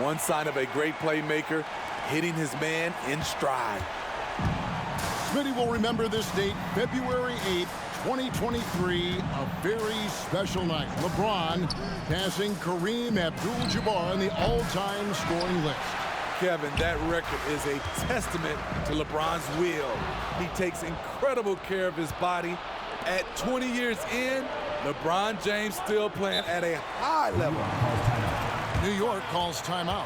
One sign of a great playmaker, hitting his man in stride. Smitty will remember this date, February 8th, 2023, a very special night. LeBron passing Kareem Abdul-Jabbar on the all-time scoring list. Kevin, that record is a testament to LeBron's will. He takes incredible care of his body. At 20 years in, LeBron James still playing at a high level. New York calls timeout.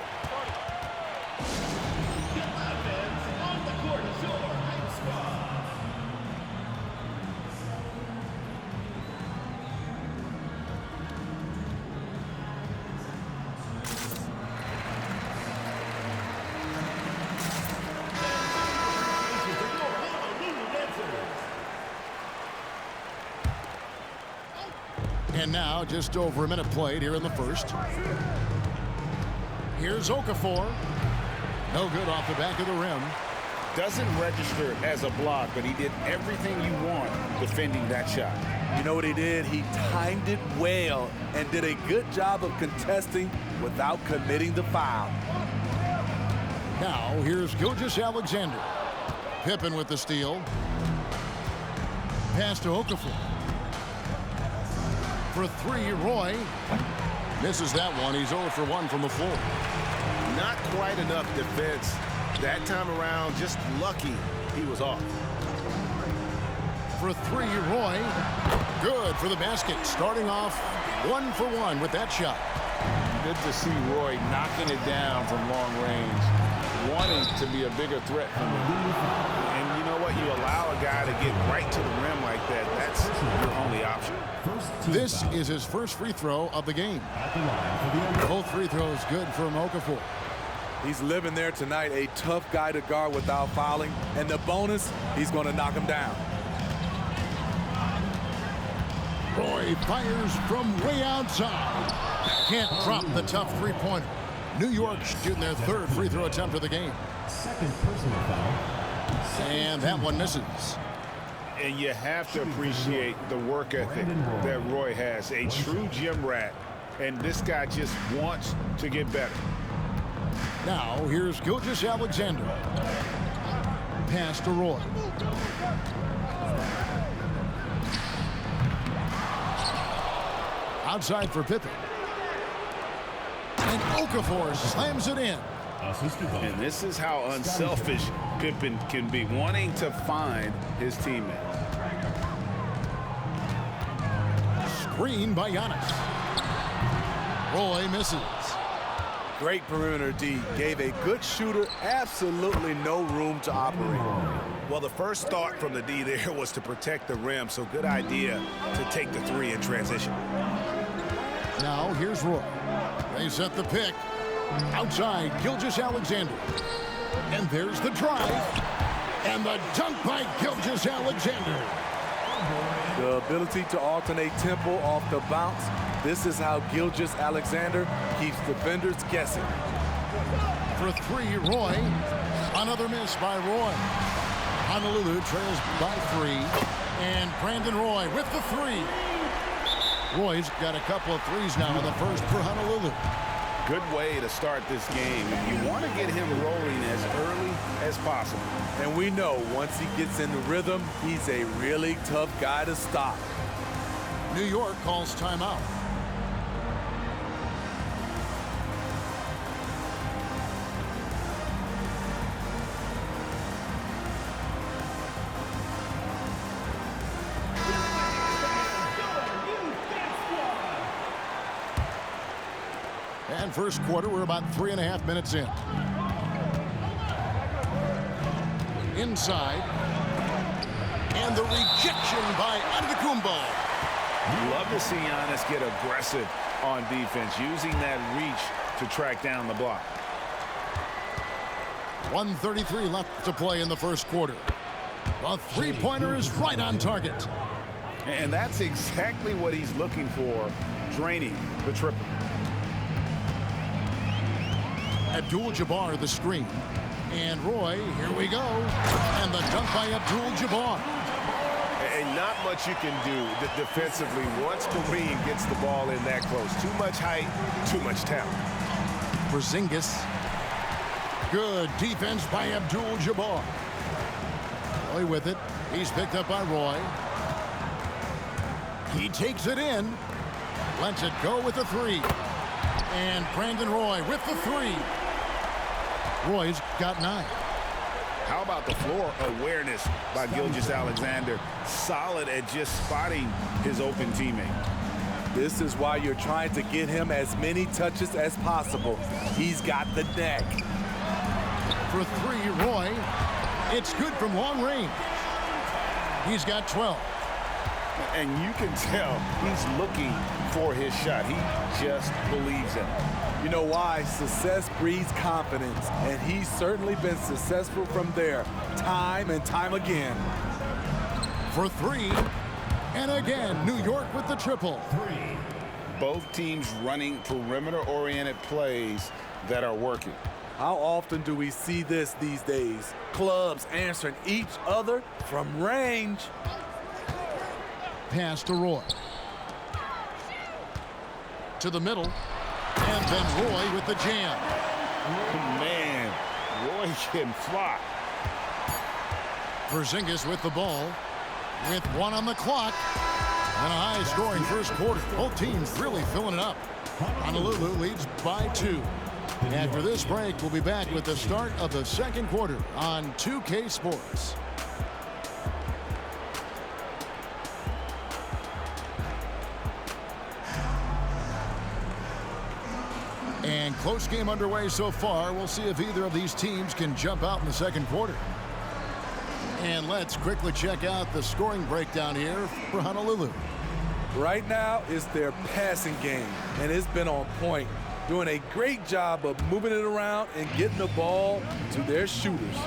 And now, just over a minute played here in the first. Here's Okafor. No good off the back of the rim. Doesn't register as a block, but he did everything you want defending that shot. You know what he did? He timed it well and did a good job of contesting without committing the foul. Now, here's Gilgeous-Alexander. Pippen with the steal. Pass to Okafor. For three, Roy. Misses that one. He's 0 for 1 from the floor. Not quite enough defense. That time around, just lucky he was off. For three, Roy. Good for the basket. Starting off 1 for 1 with that shot. Good to see Roy knocking it down from long range, wanting to be a bigger threat from him. And you know what? You allow a guy to get right to the rim like that. That's your only option. This is his first free throw of the game. Both free throws good from Okafor. He's living there tonight, a tough guy to guard without fouling. And the bonus, he's going to knock him down. Roy fires from way outside. Can't drop the tough three-pointer. New York shooting their third free throw attempt of the game. Second personal foul. And that one misses. And you have to appreciate the work ethic that Roy has. A true gym rat. And this guy just wants to get better. Now, here's Gilgeous-Alexander. Pass to Roy. Outside for Pippen. And Okafor slams it in. And this is how unselfish Pippen can be, wanting to find his teammate. Screen by Giannis. Roy misses. Great perimeter D. Gave a good shooter absolutely no room to operate. Well, the first thought from the D there was to protect the rim, so good idea to take the three in transition. Now, here's Roy. They set the pick. Outside, Gilgeous-Alexander. And there's the drive. And the dunk by Gilgeous-Alexander. The ability to alternate tempo off the bounce. This is how Gilgeous-Alexander keeps defenders guessing. For three, Roy. Another miss by Roy. Honolulu trails by 3. And Brandon Roy with the 3. Roy's got a couple of threes now in the first for Honolulu. Good way to start this game. You want to get him rolling as early as possible. And we know once he gets in the rhythm, he's a really tough guy to stop. New York calls timeout. And first quarter, we're about 3.5 minutes in. Inside. And the rejection by Antetokounmpo. Love to see Giannis get aggressive on defense, using that reach to track down the block. 1:33 left to play in the first quarter. The three-pointer is right on target. And that's exactly what he's looking for, draining the triple. Abdul-Jabbar the screen. And Roy, here we go. And the dunk by Abdul-Jabbar. And not much you can do defensively once Kareem gets the ball in that close. Too much height, too much talent. Porzingis. Good defense by Abdul-Jabbar. Roy with it. He's picked up by Roy. He takes it in. Lets it go with the three. And Brandon Roy with the three. Roy's got 9. How about the floor awareness by Gilgeous-Alexander? Solid at just spotting his open teammate. This is why you're trying to get him as many touches as possible. He's got the neck. For three, Roy. It's good from long range. He's got 12. And you can tell he's looking for his shot. He just believes in it. You know why? Success breeds confidence, and he's certainly been successful from there, time and time again. For three, and again, New York with the triple. Both teams running perimeter-oriented plays that are working. How often do we see this these days? Clubs answering each other from range. Pass to Roy. To the middle. And then Roy with the jam. Man, Roy can fly. Porzingis with the ball. With 1 on the clock. And a high-scoring first quarter. Both teams really filling it up. Honolulu leads by 2. After this break, we'll be back with the start of the second quarter on 2K Sports. And close game underway so far. We'll see if either of these teams can jump out in the second quarter. And let's quickly check out the scoring breakdown here for Honolulu. Right now, it's their passing game, and it's been on point. Doing a great job of moving it around and getting the ball to their shooters.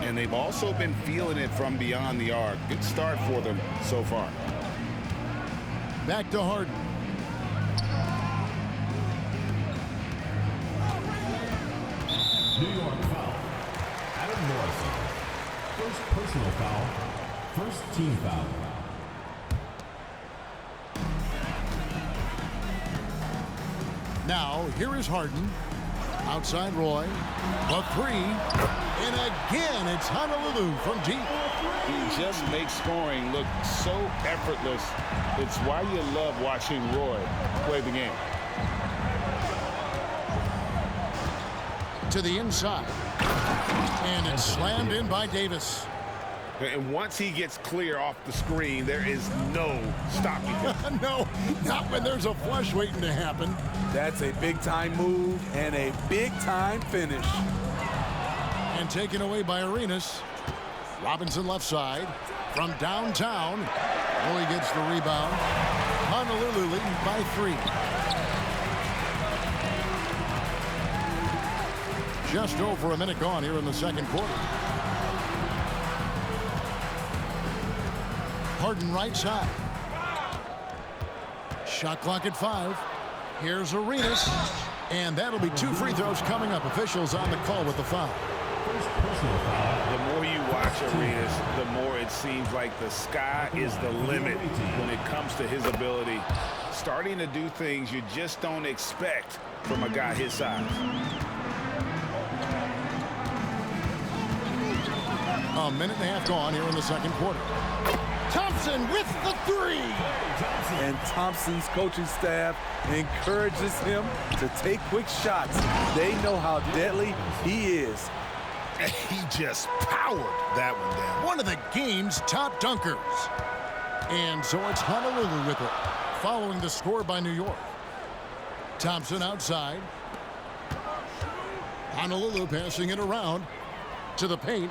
And they've also been feeling it from beyond the arc. Good start for them so far. Back to Harden. New York foul. Adam Morrison. First personal foul. First team foul. Now, here is Harden. Outside Roy. The three. And again, it's Honolulu from deep. He just makes scoring look so effortless. It's why you love watching Roy play the game. To the inside. And it's slammed in by Davis. And once he gets clear off the screen, there is no stopping him. No, not when there's a flush waiting to happen. That's a big-time move and a big-time finish. And taken away by Arenas. Robinson left side. From downtown. Roy gets the rebound. Honolulu leading by 3. Just over a minute gone here in the second quarter. Harden right side. Shot clock at 5. Here's Arenas. And that'll be 2 free throws coming up. Officials on the call with the foul. First personal foul. The more you watch Arenas, the more it seems like the sky is the limit when it comes to his ability. Starting to do things you just don't expect from a guy his size. A minute and a half gone here in the second quarter. Thompson with the 3. And Thompson's coaching staff encourages him to take quick shots. They know how deadly he is. He just powered that one down. One of the game's top dunkers. And so it's Honolulu with it, following the score by New York. Thompson outside. Honolulu passing it around to the paint.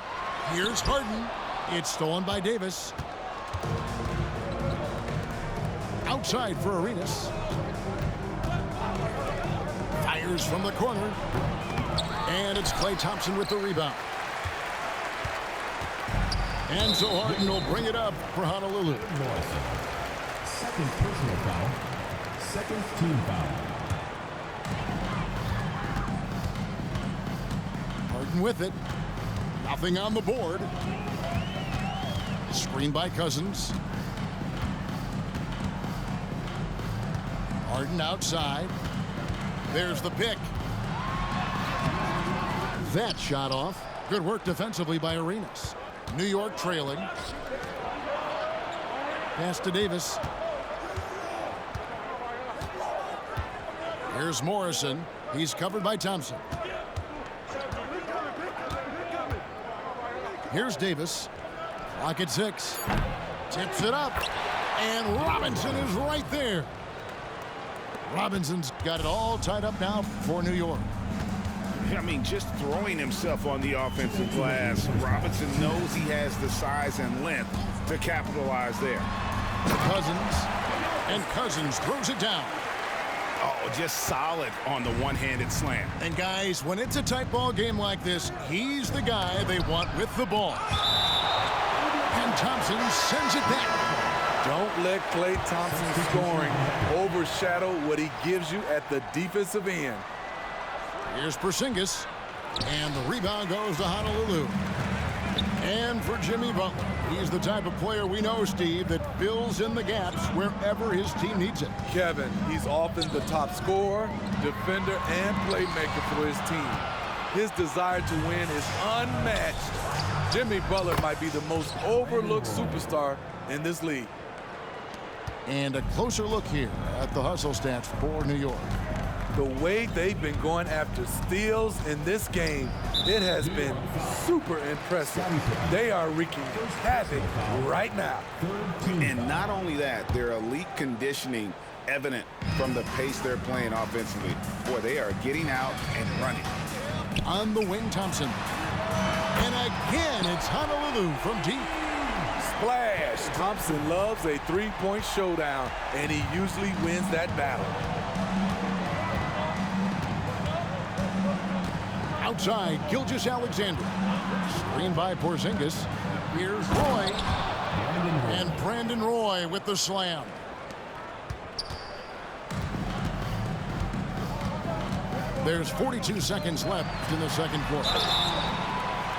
Here's Harden. It's stolen by Davis. Outside for Arenas. Fires from the corner. And it's Klay Thompson with the rebound. And so Harden will bring it up for Honolulu. Morrison. Second personal foul. Second team foul. Harden with it. Nothing on the board. Screen by Cousins. Harden outside. There's the pick. that shot off. Good work defensively by Arenas. New York trailing. Pass to Davis. Here's Morrison. He's covered by Thompson. Here's Davis. Clock at 6. Tips it up. And Robinson is right there. Robinson's got it all tied up now for New York. I mean, just throwing himself on the offensive glass. Robinson knows he has the size and length to capitalize there. Cousins. And Cousins throws it down. Oh, just solid on the one-handed slam. And guys, when it's a tight ball game like this, he's the guy they want with the ball. And Thompson sends it back. Don't let Klay Thompson's scoring overshadow what he gives you at the defensive end. Here's Porzingis. And the rebound goes to Honolulu. And for Jimmy Butler, he's the type of player we know, Steve, that fills in the gaps wherever his team needs it. Kevin, he's often the top scorer, defender, and playmaker for his team. His desire to win is unmatched. Jimmy Butler might be the most overlooked superstar in this league. And a closer look here at the hustle stats for New York. The way they've been going after steals in this game, it has been super impressive. They are wreaking havoc right now. And not only that, their elite conditioning evident from the pace they're playing offensively. Boy, they are getting out and running. On the wing, Thompson. And again, it's Honolulu from deep. Splash! Thompson loves a three-point showdown, and he usually wins that battle. Outside, Gilgeous-Alexander. Screened by Porzingis. Here's Roy. And Brandon Roy with the slam. There's 42 seconds left in the second quarter.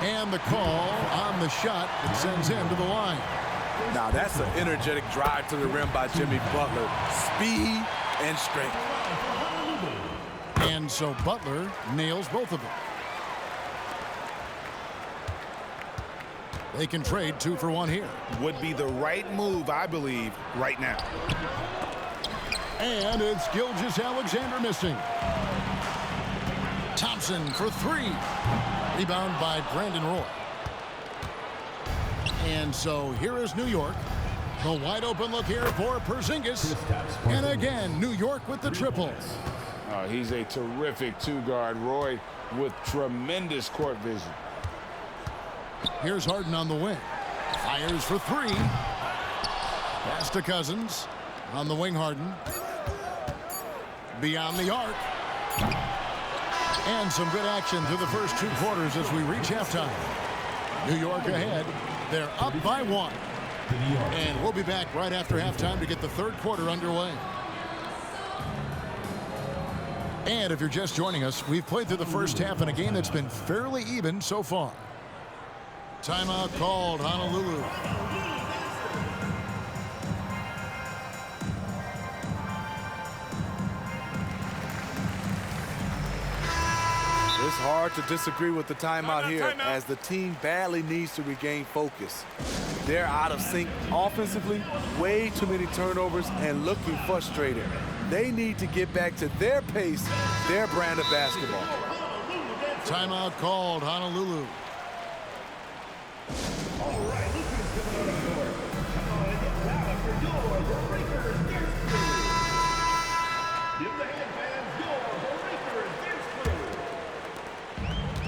And the call on the shot that sends him to the line. Now that's an energetic drive to the rim by Jimmy Butler. Speed and strength. And so Butler nails both of them. They can trade 2 for 1 here. Would be the right move, I believe, right now. And it's Gilgeous-Alexander missing. Thompson for 3. Rebound by Brandon Roy. And so here is New York. The wide open look here for Porzingis. And again, New York with the triple. He's a terrific two-guard. Roy with tremendous court vision. Here's Harden on the wing. Fires for 3. Pass to Cousins. On the wing, Harden. Beyond the arc. And some good action through the first 2 quarters as we reach halftime. New York ahead. They're up by 1. And we'll be back right after halftime to get the third quarter underway. And if you're just joining us, we've played through the first half in a game that's been fairly even so far. Timeout called, Honolulu. It's hard to disagree with the timeout here as the team badly needs to regain focus. They're out of sync offensively, way too many turnovers, and looking frustrated. They need to get back to their pace, their brand of basketball. Timeout called, Honolulu.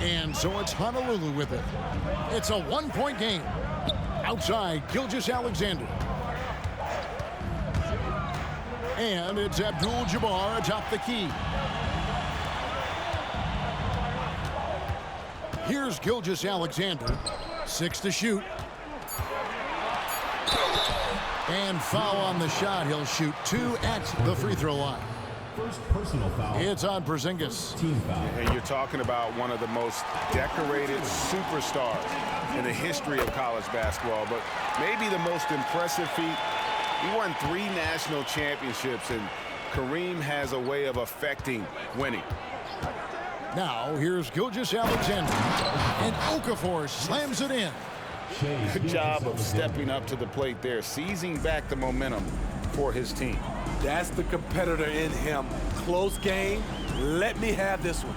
And so it's Honolulu with it. It's a 1-point game. Outside, Gilgeous-Alexander. And it's Abdul-Jabbar atop the key. Here's Gilgeous-Alexander. 6 to shoot. And foul on the shot. He'll shoot 2 at the free throw line. First personal foul. It's on Porzingis. Team foul. And you're talking about one of the most decorated superstars in the history of college basketball, but maybe the most impressive feat. He won 3 national championships, and Kareem has a way of affecting winning. Now, here's Gilgeous-Alexander. And Okafor slams it in. Good job of stepping up to the plate there, seizing back the momentum for his team. That's the competitor in him. Close game. Let me have this one.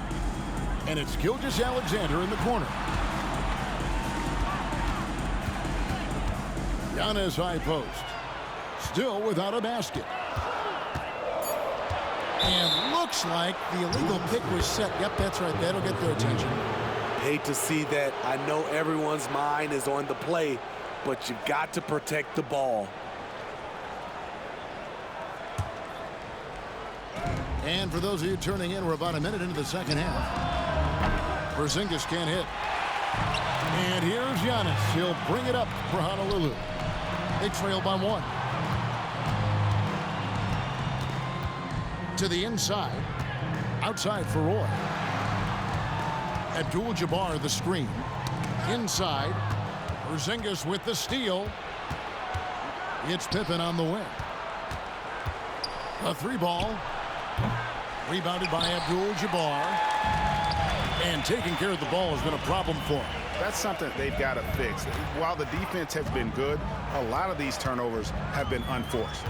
And it's Gilgeous-Alexander in the corner. Giannis high post. Still without a basket. And looks like the illegal pick was set. Yep, that's right. That'll get their attention. Hate to see that. I know everyone's mind is on the play, but you've got to protect the ball. And for those of you turning in, we're about a minute into the second half. Porzingis can't hit. And here's Giannis. He'll bring it up for Honolulu. They trail by 1. To the inside. Outside for Roy. Abdul-Jabbar the screen. Inside. Porzingis with the steal. It's Pippen on the wing. A 3-ball. Rebounded by Abdul-Jabbar. And taking care of the ball has been a problem for him. That's something they've got to fix. While the defense has been good, a lot of these turnovers have been unforced.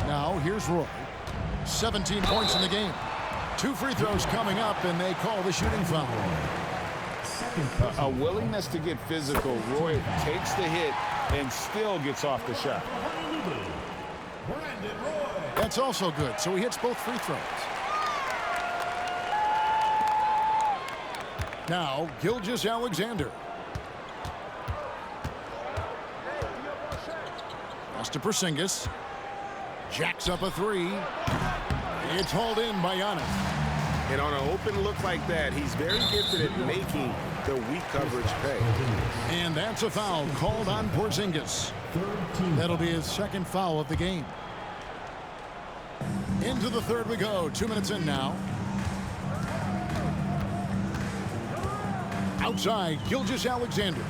Now here's Roy. 17 points in the game. 2 free throws coming up, and they call the shooting foul. A willingness to get physical. Roy takes the hit and still gets off the shot. That's also good, so he hits both free throws. Now, Gilgeous-Alexander. Pass to Porzingis. Jacks up a 3. It's hauled in by Giannis. And on an open look like that, he's very gifted at making the weak coverage pay. And that's a foul called on Porzingis. That'll be his second foul of the game. Into the third we go. 2 minutes in now. Outside, Gilgeous-Alexander.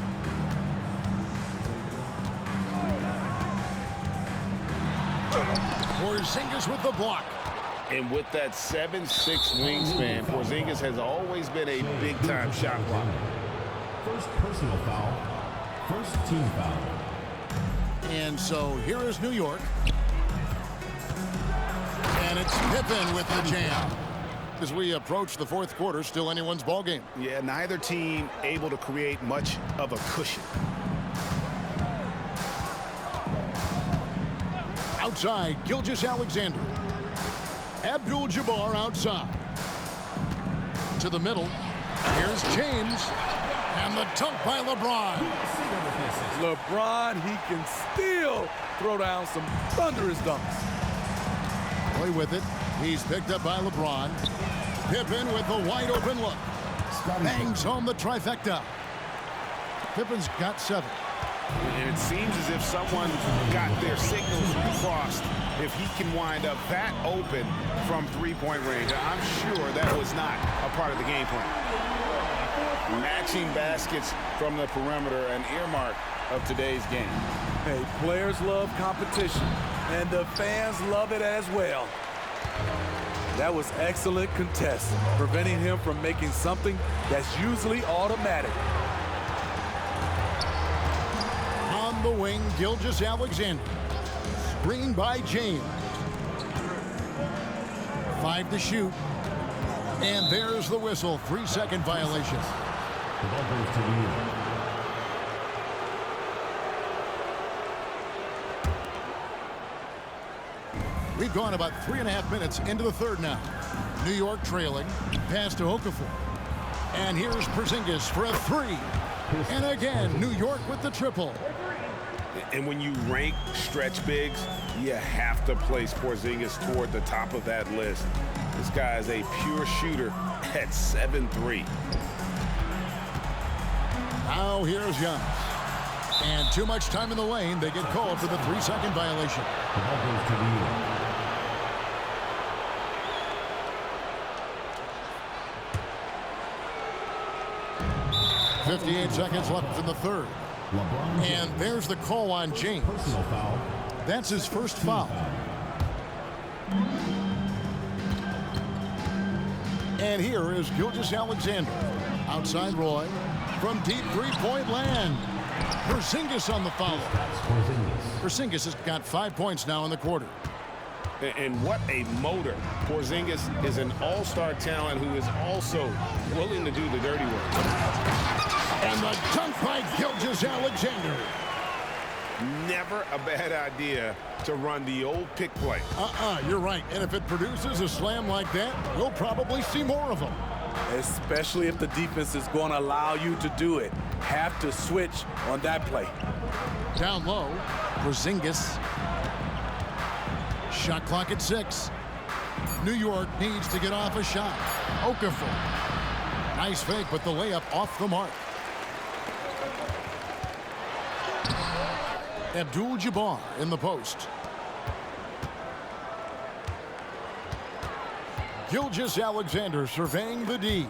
Porzingis with the block. And with that 7'6" wingspan, Porzingis has always been a big-time shot blocker. First personal foul. First team foul. And so here is New York. And it's Pippen with the jam. As we approach the fourth quarter, still anyone's ball game. Yeah, neither team able to create much of a cushion. Outside, Gilgeous-Alexander. Abdul-Jabbar outside. To the middle. Here's James. And the dunk by LeBron. LeBron, he can still throw down some thunderous dunks. Play with it. He's picked up by LeBron. Pippen with the wide open look. Bangs home the trifecta. Pippen's got 7. And it seems as if someone got their signals crossed. If he can wind up that open from three-point range, I'm sure that was not a part of the game plan. Matching baskets from the perimeter, an earmark of today's game. Hey, players love competition, and the fans love it as well. That was excellent contest, preventing him from making something that's usually automatic. On the wing, Gilgeous-Alexander. Screen by James. 5 to shoot. And there's the whistle. 3-second violation. The ball goes to New York. We've gone about 3.5 minutes into the third now. New York trailing. Pass to Okafor. And here's Porzingis for a 3. And again, New York with the triple. And when you rank stretch bigs, you have to place Porzingis toward the top of that list. This guy is a pure shooter at 7'3". Now here's Giannis. And too much time in the lane. They get called for the 3-second violation. The ball goes to New York. 58 seconds left in the third. LeBron And there's the call on James. personal foul. That's his first foul. And here is Gilgeous-Alexander. Outside Roy. From deep three-point land. Porzingis on the follow. Porzingis has got 5 points now in the quarter. And what a motor. Porzingis is an all-star talent who is also willing to do the dirty work. And the dunk by Gilgeous-Alexander. Never a bad idea to run the old pick play. You're right. And if it produces a slam like that, we'll probably see more of them. Especially if the defense is going to allow you to do it. Have to switch on that play. Down low, Porzingis. Shot clock at 6. New York needs to get off a shot. Okafor. Nice fake, but the layup off the mark. Abdul-Jabbar in the post. Gilgeous-Alexander surveying the D.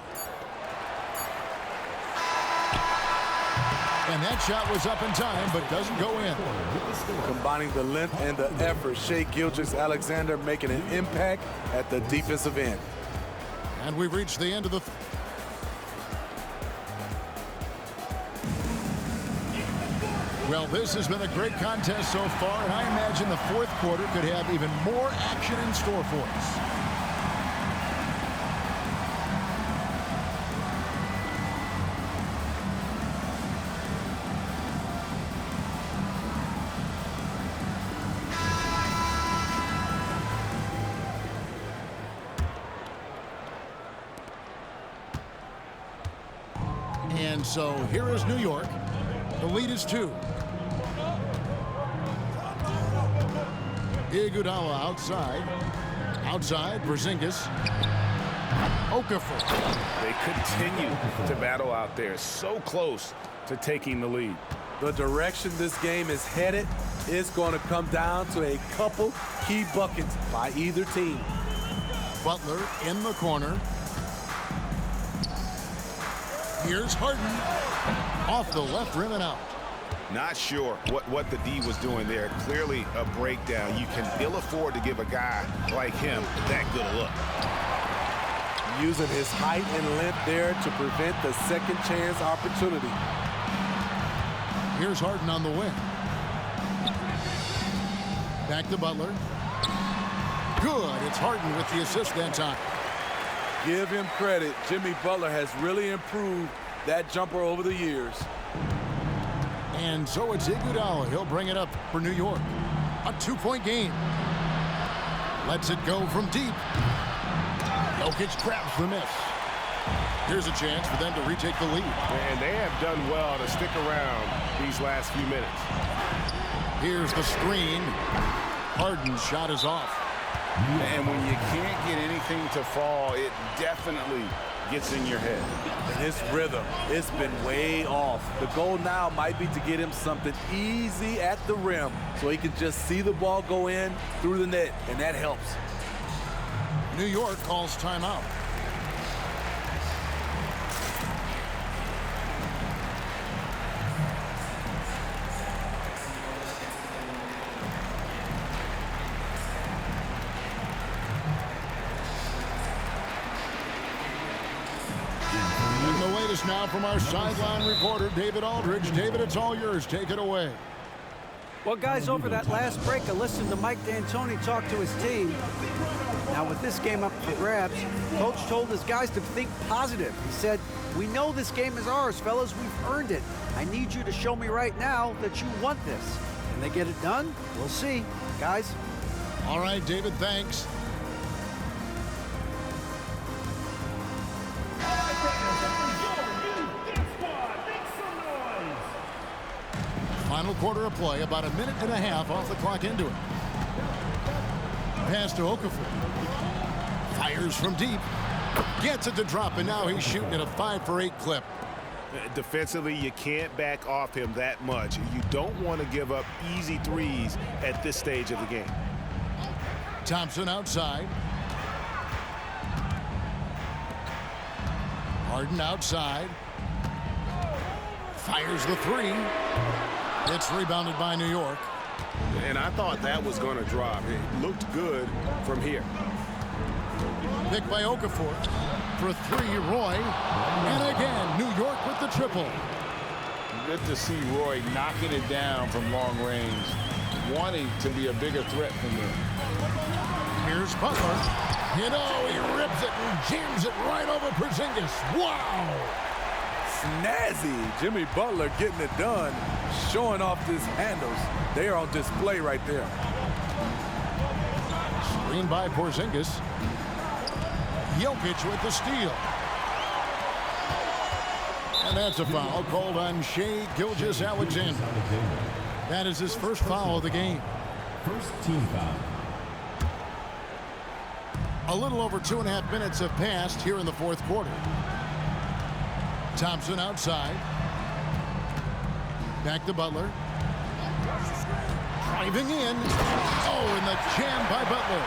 And that shot was up in time, but doesn't go in. Combining the length and the effort, Shai Gilgeous-Alexander making an impact at the defensive end. And we've reached the end of the... Well, this has been a great contest so far, and I imagine the fourth quarter could have even more action in store for us. And so here is New York. The lead is 2. Iguodala outside. Outside, Porzingis. Okafor. They continue to battle out there, so close to taking the lead. The direction this game is headed is going to come down to a couple key buckets by either team. Butler in the corner. Here's Harden. Off the left rim and out. Not sure what the D was doing there. Clearly a breakdown. You can ill afford to give a guy like him that good a look. Using his height and length there to prevent the second chance opportunity. Here's Harden on the wing. Back to Butler. Good. It's Harden with the assist that time. Give him credit. Jimmy Butler has really improved that jumper over the years. And so it's Iguodala. He'll bring it up for New York. A 2-point game. Lets it go from deep. Jokic grabs the miss. Here's a chance for them to retake the lead. And they have done well to stick around these last few minutes. Here's the screen. Harden's shot is off. And when you can't get anything to fall, it definitely gets in your head. And his rhythm, it's been way off. The goal now might be to get him something easy at the rim so he can just see the ball go in through the net, and that helps. New York calls timeout. Now from our sideline reporter, David Aldridge. David, it's all yours. Take it away. Well, guys, over that last break, I listened to Mike D'Antoni talk to his team. Now, with this game up for grabs, Coach told his guys to think positive. He said, "We know this game is ours, fellas. We've earned it. I need you to show me right now that you want this." Can they get it done? We'll see. Guys. All right, David, thanks. Final quarter of play, about a minute and a half off the clock into it. Pass to Okafor. Fires from deep. Gets it to drop, and now he's shooting at a 5-for-8 clip. Defensively, you can't back off him that much. You don't want to give up easy threes at this stage of the game. Thompson outside. Harden outside. Fires the 3. It's rebounded by New York. And I thought that was going to drop. It looked good from here. Picked by Okafor. For three, Roy. And again, New York with the triple. Good to see Roy knocking it down from long range, wanting to be a bigger threat from there. Here's Butler. You know, he rips it and jams it right over Porzingis. Wow! Snazzy. Jimmy Butler getting it done, showing off his handles. They are on display right there. Screen by Porzingis. Jokic with the steal. And that's a foul called on Shai Gilgeous-Alexander. That is his first foul of the game. First team foul. A little over 2.5 minutes have passed here in the fourth quarter. Thompson outside. Back to Butler. Driving in. Oh, and the jam by Butler.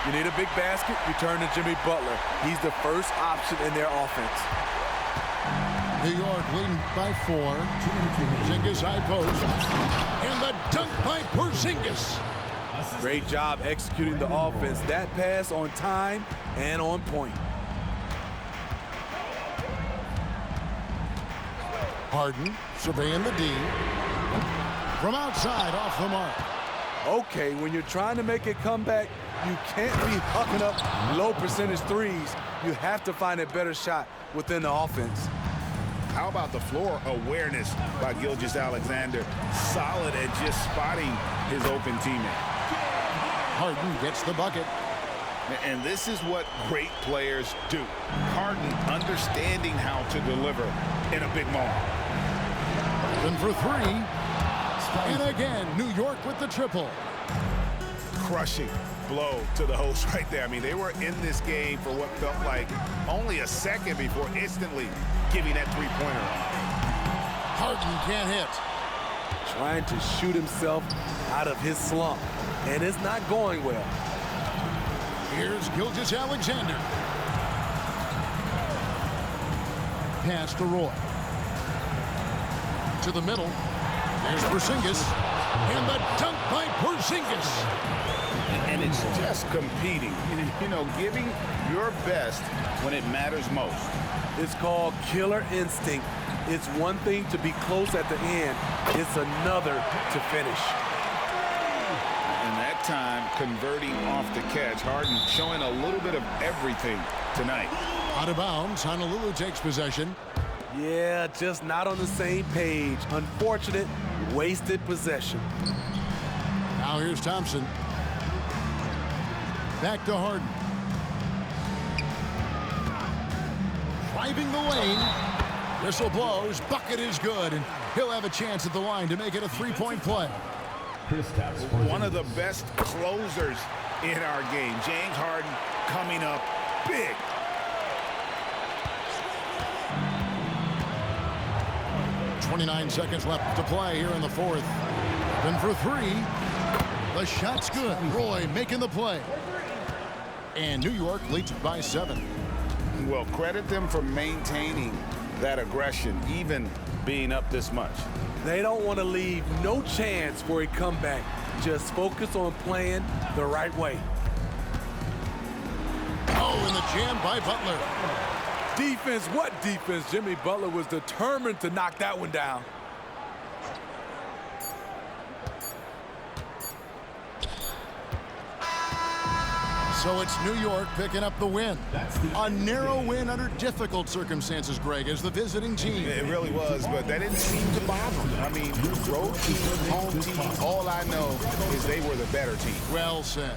You need a big basket, you turn to Jimmy Butler. He's the first option in their offense. New York leading by 4. Porzingis high post. And the dunk by Porzingis. Great job executing the offense. That pass on time and on point. Harden surveying the D. From outside, off the mark. Okay, when you're trying to make a comeback, you can't be hucking up low percentage threes. You have to find a better shot within the offense. How about the floor awareness by Gilgeous-Alexander? Solid at just spotting his open teammate. Harden gets the bucket. And this is what great players do. Harden understanding how to deliver in a big moment. And for 3. And again, New York with the triple. Crushing blow to the host right there. I mean, they were in this game for what felt like only a second before instantly giving that three-pointer. Harden can't hit. Trying to shoot himself out of his slump, and it's not going well. Here's Gilgeous-Alexander. Pass to Roy. To the middle. There's Porzingis. And the dunk by Porzingis. And it's just competing. You know, giving your best when it matters most. It's called killer instinct. It's one thing to be close at the end. It's another to finish. And that time, converting off the catch. Harden showing a little bit of everything tonight. Out of bounds, Honolulu takes possession. Yeah, just not on the same page. Unfortunate, wasted possession. Now here's Thompson. Back to Harden. Driving the lane. Whistle blows. Bucket is good. And he'll have a chance at the line to make it a three-point play. One of the best closers in our game. James Harden coming up big. .29 seconds left to play here in the fourth. And for 3, the shot's good. Roy making the play. And New York leads by 7. Well, credit them for maintaining that aggression, even being up this much. They don't want to leave no chance for a comeback. Just focus on playing the right way. Oh, and the jam by Butler. Defense, what defense? Jimmy Butler was determined to knock that one down. So it's New York picking up the win. A narrow win under difficult circumstances, Greg, as the visiting team. It really was, but that didn't seem to bother them. I mean, road team, home team, all I know is they were the better team. Well said.